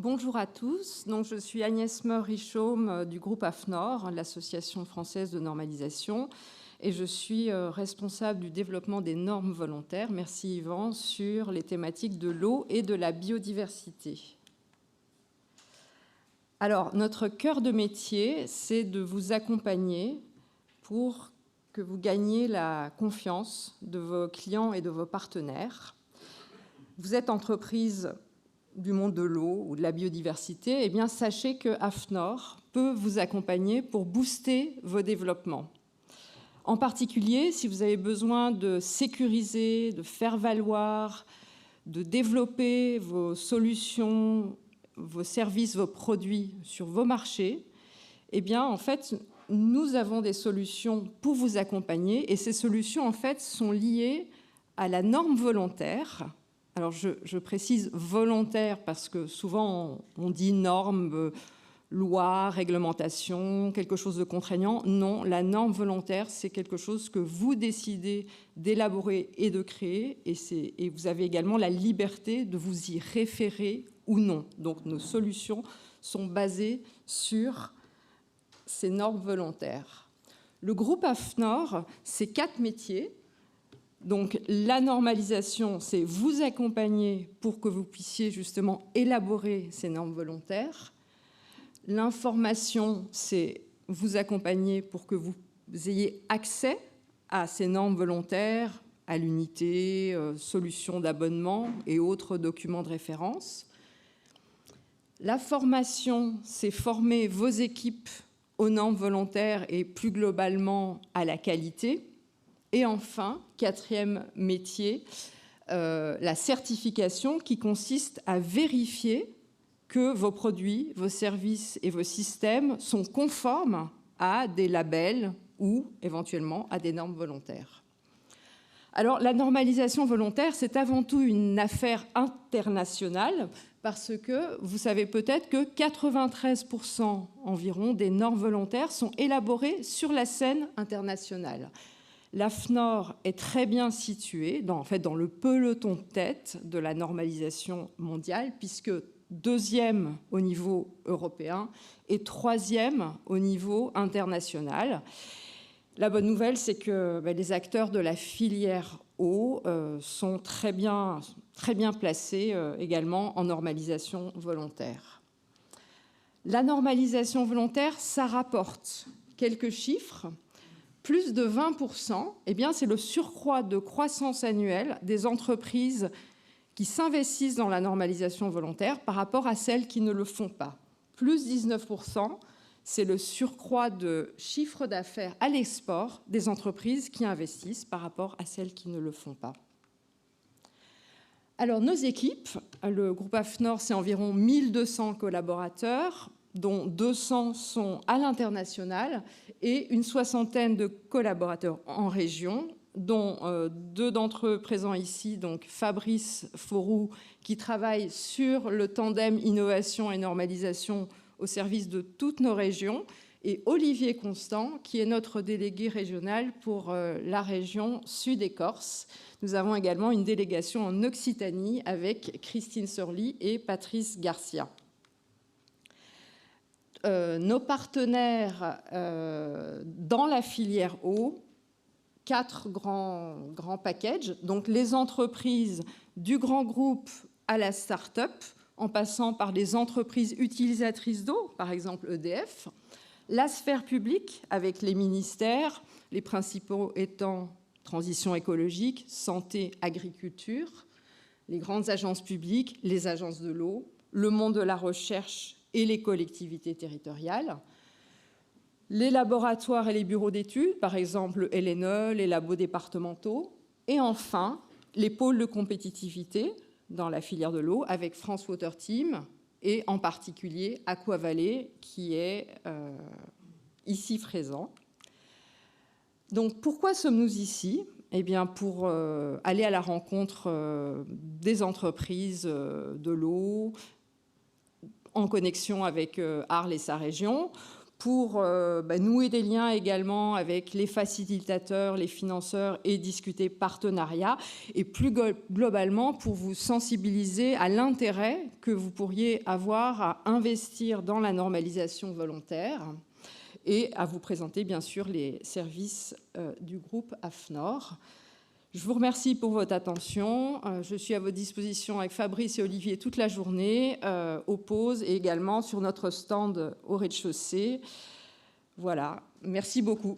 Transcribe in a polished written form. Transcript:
Bonjour à tous. Donc, je suis Agnès Meur-Richaume du groupe AFNOR, l'Association française de normalisation, et je suis responsable du développement des normes volontaires, merci Yvan, sur les thématiques de l'eau et de la biodiversité. Alors, notre cœur de métier, c'est de vous accompagner pour que vous gagniez la confiance de vos clients et de vos partenaires. Vous êtes entreprise du monde de l'eau ou de la biodiversité, eh bien, sachez que AFNOR peut vous accompagner pour booster vos développements. En particulier, si vous avez besoin de sécuriser, de faire valoir, de développer vos solutions, vos services, vos produits sur vos marchés, eh bien, en fait, nous avons des solutions pour vous accompagner, et ces solutions, en fait, sont liées à la norme volontaire. Alors, je précise volontaire parce que souvent, on dit norme, loi, réglementation, quelque chose de contraignant. Non, la norme volontaire, c'est quelque chose que vous décidez d'élaborer et de créer, et vous avez également la liberté de vous y référer ou non. Donc, nos solutions sont basées sur ces normes volontaires. Le groupe AFNOR, c'est 4 métiers. Donc, la normalisation, c'est vous accompagner pour que vous puissiez justement élaborer ces normes volontaires. L'information, c'est vous accompagner pour que vous ayez accès à ces normes volontaires, à l'unité, solutions d'abonnement et autres documents de référence. La formation, c'est former vos équipes aux normes volontaires et plus globalement à la qualité. Et enfin, 4e métier, la certification qui consiste à vérifier que vos produits, vos services et vos systèmes sont conformes à des labels ou éventuellement à des normes volontaires. Alors, la normalisation volontaire, c'est avant tout une affaire internationale parce que vous savez peut-être que 93% environ des normes volontaires sont élaborées sur la scène internationale. L'AFNOR est très bien situé dans le peloton de tête de la normalisation mondiale, puisque 2e au niveau européen et 3e au niveau international. La bonne nouvelle, c'est que les acteurs de la filière eau sont très bien placés également en normalisation volontaire. La normalisation volontaire, ça rapporte quelques chiffres. Plus de 20%, eh bien, c'est le surcroît de croissance annuelle des entreprises qui s'investissent dans la normalisation volontaire par rapport à celles qui ne le font pas. Plus 19%, c'est le surcroît de chiffre d'affaires à l'export des entreprises qui investissent par rapport à celles qui ne le font pas. Alors, nos équipes, le groupe AFNOR, c'est environ 1200 collaborateurs, dont 200 sont à l'international et une soixantaine de collaborateurs en région, dont 2 d'entre eux présents ici, donc Fabrice Fauroux, qui travaille sur le tandem innovation et normalisation au service de toutes nos régions, et Olivier Constant, qui est notre délégué régional pour la région Sud-et-Corse. Nous avons également une délégation en Occitanie avec Christine Sorly et Patrice Garcia. Nos partenaires dans la filière eau, 4 grands packages, donc les entreprises du grand groupe à la start-up, en passant par les entreprises utilisatrices d'eau, par exemple EDF, la sphère publique avec les ministères, les principaux étant transition écologique, santé, agriculture, les grandes agences publiques, les agences de l'eau, le monde de la recherche et les collectivités territoriales, les laboratoires et les bureaux d'études, par exemple LNE, les labos départementaux, et enfin les pôles de compétitivité dans la filière de l'eau avec France Water Team et en particulier Aquavalley qui est ici présent. Donc pourquoi sommes-nous ici ? Eh bien pour aller à la rencontre des entreprises de l'eau, en connexion avec Arles et sa région, pour nouer des liens également avec les facilitateurs, les financeurs et discuter partenariat, et plus globalement pour vous sensibiliser à l'intérêt que vous pourriez avoir à investir dans la normalisation volontaire et à vous présenter bien sûr les services du groupe AFNOR. Je vous remercie pour votre attention. Je suis à votre disposition avec Fabrice et Olivier toute la journée, aux pauses et également sur notre stand au rez-de-chaussée. Voilà, merci beaucoup.